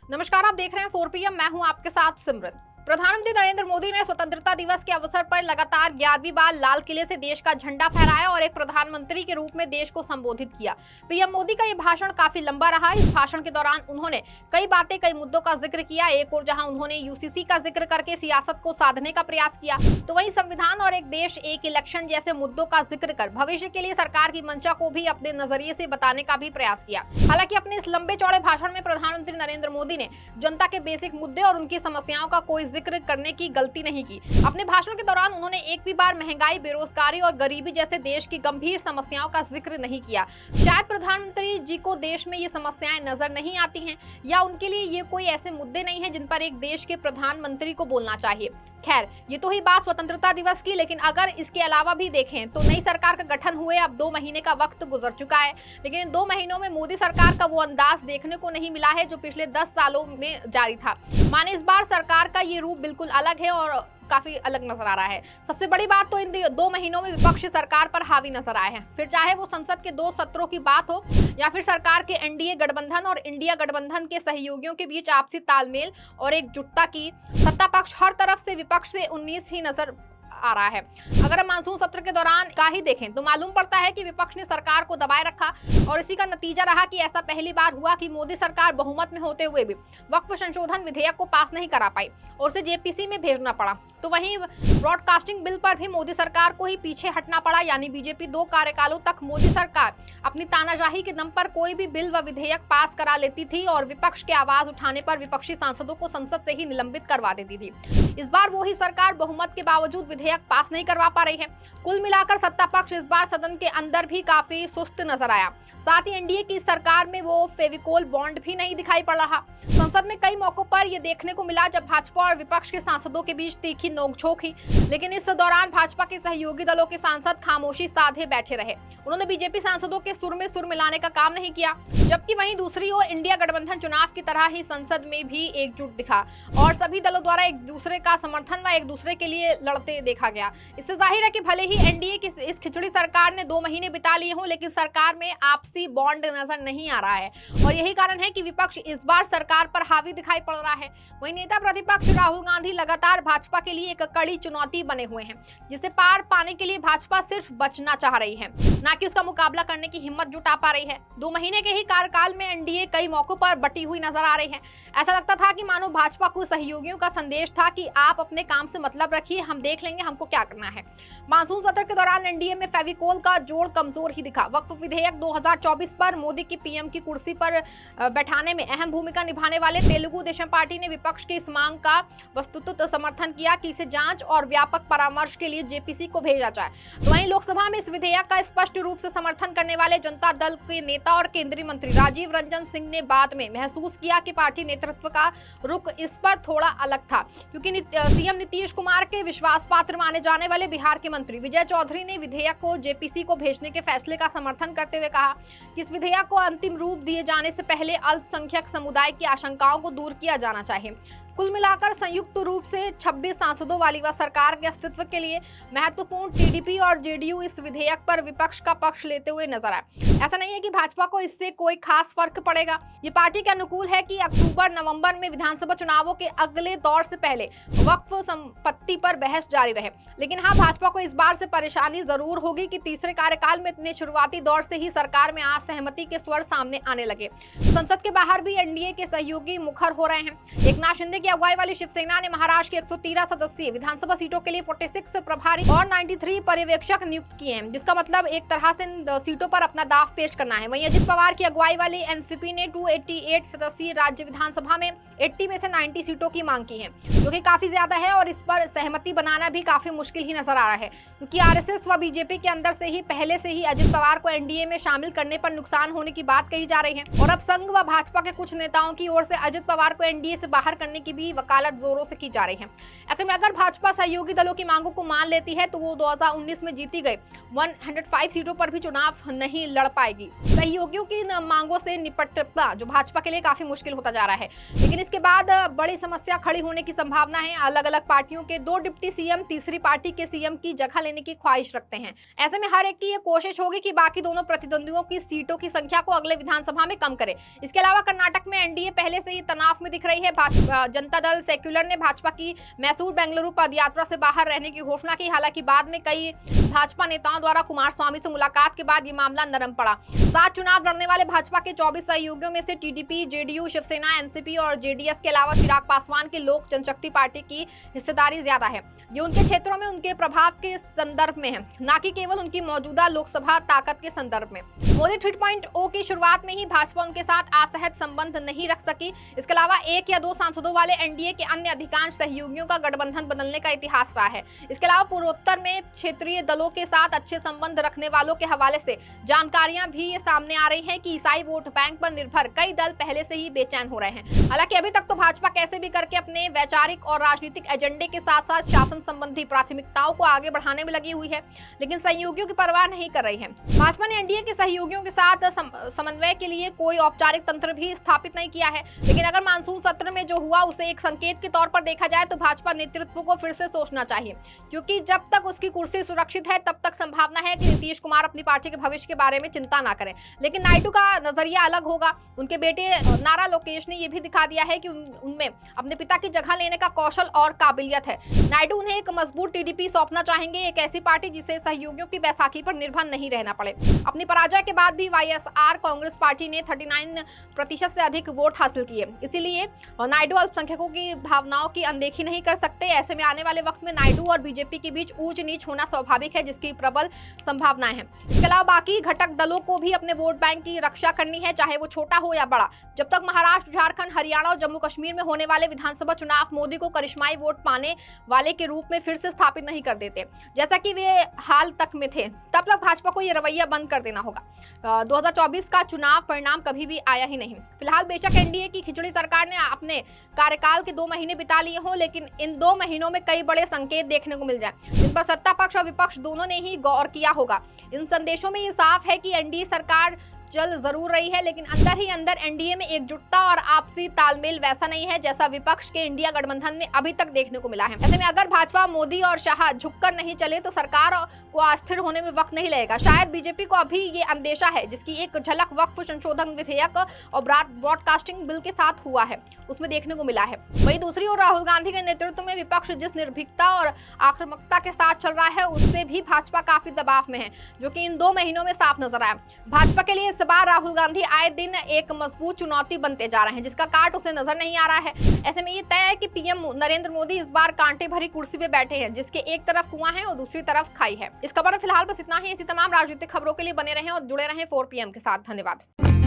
नमस्कार, आप देख रहे हैं 4 PM। मैं हूं आपके साथ सिमरन। प्रधानमंत्री नरेंद्र मोदी ने स्वतंत्रता दिवस के अवसर पर लगातार 11वीं बार लाल किले से देश का झंडा फहराया और एक प्रधानमंत्री के रूप में देश को संबोधित किया। पीएम मोदी का ये भाषण काफी लंबा रहा। इस भाषण के दौरान उन्होंने कई मुद्दों का जिक्र किया। एक और जहां उन्होंने यूसीसी का जिक्र करके सियासत को साधने का प्रयास किया, तो वहीं संविधान और एक देश एक इलेक्शन जैसे मुद्दों का जिक्र कर भविष्य के लिए सरकार की मंशा को भी अपने नजरिए से बताने का भी प्रयास किया। हालांकि अपने इस लंबे चौड़े भाषण में प्रधानमंत्री नरेंद्र मोदी ने जनता के बेसिक मुद्दे और उनकी समस्याओं का कोई जिक्र करने की गलती नहीं की। अपने भाषण के दौरान उन्होंने एक भी बार महंगाई, बेरोजगारी और गरीबी जैसे देश की गंभीर समस्याओं का जिक्र नहीं किया। शायद प्रधानमंत्री जी को देश में ये समस्याएं नजर नहीं आती हैं, या उनके लिए ये कोई ऐसे मुद्दे नहीं है जिन पर एक देश के प्रधानमंत्री को बोलना चाहिए। खैर, ये तो ही बात स्वतंत्रता दिवस की, लेकिन अगर इसके अलावा भी देखें तो नई सरकार का गठन हुए अब 2 महीने का वक्त गुजर चुका है, लेकिन इन 2 महीनों में मोदी सरकार का वो अंदाज देखने को नहीं मिला है जो पिछले 10 सालों में जारी था। माने इस बार सरकार का ये रूप बिल्कुल अलग है और काफी अलग नजर आ रहा है। सबसे बड़ी बात तो इन 2 महीनों में विपक्षी सरकार पर हावी नजर आए हैं, फिर चाहे वो संसद के 2 सत्रों की बात हो या फिर सरकार के एनडीए गठबंधन और इंडिया गठबंधन के सहयोगियों के बीच आपसी तालमेल और एकजुटता की। सत्ता पक्ष हर तरफ से विपक्ष से 19 ही नजर आ रहा है। अगर हम मानसून सत्र के दौरान का ही देखें तो मालूम पड़ता है कि विपक्ष ने सरकार को दबाए रखा और इसी का नतीजा रहा कि ऐसा पहली बार हुआ कि मोदी सरकार बहुमत में होते हुए भी वक्फ संशोधन विधेयक को पास नहीं करा पाई और उसे जेपीसी में भेजना पड़ा। तो वहीं ब्रॉडकास्टिंग बिल पर भी मोदी सरकार को ही पीछे हटना पड़ा, यानी बीजेपी 2 कार्यकालों तक मोदी सरकार अपनी तानाशाही के दम पर कोई भी बिल व विधेयक पास करा लेती थी और विपक्ष के आवाज उठाने पर विपक्षी सांसदों को संसद से ही निलंबित करवा देती थी। इस बार वही सरकार बहुमत के बावजूद विधेयक पास नहीं करवा पा रही है। कुल मिलाकर सत्ता पक्ष इस बार सदन के अंदर भी काफी सुस्त नजर आया। साथ ही एनडीए की सरकार में वो फेविकोल बॉन्ड भी नहीं दिखाई पड़ रहा। संसद में कई मौकों पर यह देखने को मिला जब भाजपा और विपक्ष के सांसदों के बीच तीखी नोकझोंक हुई, लेकिन इस दौरान भाजपा के सहयोगी दलों के सांसद खामोशी साधे बैठे रहे। उन्होंने बीजेपी सांसदों के सुर में सुर मिलाने का काम नहीं किया, जबकि वहीं दूसरी ओर इंडिया गठबंधन चुनाव की तरह ही संसद में भी एकजुट दिखा और सभी दलों द्वारा एक दूसरे का समर्थन व एक दूसरे के लिए लड़ते देखा गया। इससे जाहिर है कि भले ही एनडीए की इस खिचड़ी सरकार ने 2 महीने बिता लिए हों, लेकिन सरकार में आपसी बॉन्ड नजर नहीं आ रहा है और यही कारण है कि विपक्ष इस बार सरकार पर हावी दिखाई पड़ रहा है। वहीं नेता प्रतिपक्ष राहुल गांधी लगातार भाजपा के लिए एक कड़ी चुनौती बने हुए हैं, जिसे पार पाने के लिए भाजपा सिर्फ बचना चाह रही है, ना कि उसका मुकाबला करने की हिम्मत जुटा पा रही है। 2 महीने के ही कार्यकाल में एनडीए कई मौकों पर बटी हुई नजर आ रही है। ऐसा लगता था कि मानो भाजपा को सहयोगियों का संदेश था कि आप अपने काम से मतलब रखिए, हम देख लेंगे हमको क्या करना है। मानसून सत्र के दौरान एनडीए में फेविकोल का जोड़ कमजोर ही दिखा। वक्फ विधेयक 2024 पर मोदी की पीएम की कुर्सी पर बैठाने में अहम भूमिका निभाने वाले तेलुगु देशम पार्टी ने विपक्ष की इस मांग का वस्तुतः समर्थन किया कि इसे जांच और व्यापक परामर्श के लिए जेपीसी को भेजा जाए। तो वहीं लोकसभा में इस विधेयक का स्पष्ट रूप से समर्थन करने वाले जनता दल के नेता और केंद्रीय मंत्री राजीव रंजन सिंह ने बाद में महसूस किया कि पार्टी नेतृत्व का रुख इस पर थोड़ा अलग था, क्योंकि सीएम नीतीश कुमार के विश्वास पात्र माने जाने वाले बिहार के मंत्री विजय चौधरी ने विधेयक को जेपीसी को भेजने के फैसले का समर्थन करते हुए कहा कि इस विधेयक को अंतिम रूप दिए जाने से पहले अल्पसंख्यक समुदाय की आशंकाओं को दूर किया जाना चाहिए। कुल मिलाकर संयुक्त रूप से 26 सांसदों वाली वह सरकार के अस्तित्व के लिए महत्वपूर्ण टीडीपी और जेडीयू इस विधेयक पर विपक्ष का पक्ष लेते हुए नजर आए। ऐसा नहीं है कि भाजपा को इससे कोई खास फर्क पड़ेगा। ये पार्टी के अनुकूल है कि अक्टूबर-नवंबर में विधानसभा चुनावों के अगले दौर से पहले वक्फ संपत्ति पर बहस जारी रहे। लेकिन हाँ, भाजपा को इस बार से परेशानी जरूर होगी कि तीसरे कार्यकाल में इतने शुरुआती दौर से ही सरकार में असहमति के स्वर सामने आने लगे। संसद के बाहर भी एनडीए के सहयोगी मुखर हो रहे हैं। एकनाथ शिंदे की अगुवाई वाली शिवसेना ने महाराष्ट्र की 113 सदस्यीय विधानसभा सीटों के लिए 46 प्रभारी और 93 पर्यवेक्षक नियुक्त किए हैं, जिसका मतलब एक तरह से सीटों पर अपना दाव पेश करना है। वहीं अजित पवार की अगुवाई वाली एनसीपी ने 288 सदस्यीय राज्य विधानसभा में 80 में से 90 सीटों की मांग की है, जो कि काफी ज्यादा है और इस पर सहमति बनाना भी काफी मुश्किल ही नजर आ रहा है, क्योंकि आरएसएस व बीजेपी के अंदर से ही पहले से ही अजित पवार को एनडीए में शामिल करने पर नुकसान होने की बात कही जा रही है और अब संघ व भाजपा के कुछ नेताओं की ओर से अजित पवार को एनडीए से बाहर करने की भी वकालत जोरों से की जा रही है। ऐसे में अगर भाजपा सहयोगी दलों की मांगों को मान लेती है तो वो 2019 में जीती गई 105 सीटों पर भी चुनाव नहीं लड़ पाएगी। सहयोगियों की इन मांगों से निपटना जो भाजपा के लिए काफी मुश्किल होता जा रहा है, लेकिन इसके बाद बड़ी समस्या खड़ी होने की संभावना है। अलग अलग पार्टियों के 2 डिप्टी सीएम तीसरी पार्टी के सीएम की जगह लेने की ख्वाहिश रखते हैं। ऐसे में हर एक की ये कोशिश होगी कि बाकी दोनों प्रतिद्वंदियों की सीटों की संख्या को अगले विधानसभा में कम करे। इसके अलावा कर्नाटक में एनडीए पहले से ही तनाव में दिख रही है। जनता दल सेक्युलर ने भाजपा की मैसूर बेंगलुरु पदयात्रा से बाहर रहने की घोषणा की। हालांकि बाद में कई भाजपा नेताओं द्वारा कुमारस्वामी से मुलाकात के बाद ये मामला नरम पड़ा। 7 चुनाव लड़ने वाले भाजपा के 24 सहयोगियों में से टीडीपी, जेडीयू, शिवसेना, एनसीपी और जेडीएस के अलावा चिराग पासवान की लोक जनशक्ति पार्टी की हिस्सेदारी ज्यादा है। ये उनके क्षेत्रों में उनके प्रभाव के संदर्भ में है, न कि केवल उनकी मौजूदा लोकसभा ताकत के संदर्भ में। मोदी 3.0 की शुरुआत में ही भाजपा उनके साथ असहज संबंध नहीं रख सकी। इसके अलावा 1 या 2 सांसदों वाले एनडीए के अन्य अधिकांश सहयोगियों का गठबंधन बदलने का इतिहास रहा है। इसके अलावा पूर्वोत्तर में क्षेत्रीय दलों के साथ अच्छे संबंध रखने वालों के हवाले से जानकारियां भी ये सामने आ रही हैं कि ईसाई वोट बैंक पर निर्भर कई दल पहले से ही बेचैन हो रहे हैं। हालांकि अभी तक तो भाजपा कैसे भी करके अपने वैचारिक और राजनीतिक एजेंडे के साथ साथ शासन संबंधी प्राथमिकताओं को आगे बढ़ाने में लगी हुई है, लेकिन सहयोगियों की परवाह नहीं कर रही है। भाजपा ने एनडीए के सहयोगियों के साथ समन्वय के लिए कोई औपचारिक तंत्र भी स्थापित नहीं किया है, लेकिन अगर मानसून सत्र में जो हुआ उसे एक संकेत के तौर पर देखा जाए तो भाजपा नेतृत्व को फिर से सोचना चाहिए, क्योंकि जब तक उसकी कुर्सी सुरक्षित है तब तक संभावना है कि नीतीश कुमार अपनी पार्टी के भविष्य के बारे में चिंता ना करें। लेकिन नायडू का नजरिया अलग होगा। उनके बेटे नारा लोकेश ने यह भी दिखा दिया है कि उनमें अपने पिता की जगह लेने का कौशल और काबिलियत है। नायडू उन्हें एक मजबूत टीडीपी सौंपना चाहेंगे, एक ऐसी पार्टी जिसे सहयोगियों की बैसाखी पर निर्भर नहीं रहना पड़े। अपनी पराजय के बाद भी वाईएसआर कांग्रेस पार्टी ने 39% से अधिक वोट हासिल किए। इसीलिए नायडू अल्पसंख्यकों की भावनाओं की अनदेखी नहीं कर सकते। ऐसे में आने वाले वक्त में नायडू और बीजेपी के बीच ऊंच नीच होना स्वाभाविक है, जिसकी प्रबल संभावनाएं हैं। इसके अलावा बाकी घटक दलों को भी अपने वोट बैंक की रक्षा करनी है, चाहे वो छोटा हो या बड़ा। जब तक महाराष्ट्र, झारखंड, हरियाणा और जम्मू कश्मीर में होने वाले विधानसभा चुनाव मोदी को करिश्माई वोट पाने वाले के रूप में फिर से स्थापित नहीं कर देते जैसा कि वे हाल तक में थे, तब तक भाजपा को यह रवैया बंद कर देना होगा। 2024 का चुनाव परिणाम कभी भी आया ही नहीं। फिलहाल बेशक एनडीए की खिचड़ी सरकार ने अपने कार्यकाल के 2 महीने बिता लिए हों, लेकिन इन 2 महीनों में कई बड़े संकेत देखने को मिल जाए, जिन पर सत्ता पक्ष और विपक्ष दोनों ने ही गौर किया होगा। इन संदेशों में ये साफ है कि एनडीए सरकार चल जरूर रही है, लेकिन अंदर ही अंदर एनडीए में एकजुटता और आपसी तालमेल वैसा नहीं है जैसा विपक्ष के इंडिया गठबंधन में अभी तक देखने को मिला है। ऐसे में अगर भाजपा, मोदी और शाह झुककर नहीं चले तो सरकार को अस्थिर होने में वक्त नहीं लगेगा। शायद बीजेपी को अभी ये अंदेशा है, जिसकी एक झलक वक्फ संशोधन विधेयक और ब्रॉडकास्टिंग बिल के साथ हुआ है, उसमें देखने को मिला है। वहीं दूसरी ओर राहुल गांधी के नेतृत्व में विपक्ष जिस निर्भीकता और आक्रामकता के साथ चल रहा है, उससे भी भाजपा काफी दबाव में है, जो कि इन 2 महीनों में साफ नजर आया। भाजपा के लिए इस बार राहुल गांधी आए दिन एक मजबूत चुनौती बनते जा रहे हैं, जिसका काट उसे नजर नहीं आ रहा है। ऐसे में ये तय है कि पीएम नरेंद्र मोदी इस बार कांटे भरी कुर्सी पे बैठे हैं, जिसके एक तरफ कुआं है और दूसरी तरफ खाई है। इस खबर में फिलहाल बस इतना ही। ऐसी तमाम राजनीतिक खबरों के लिए बने रहें और जुड़े रहें 4PM के साथ। धन्यवाद।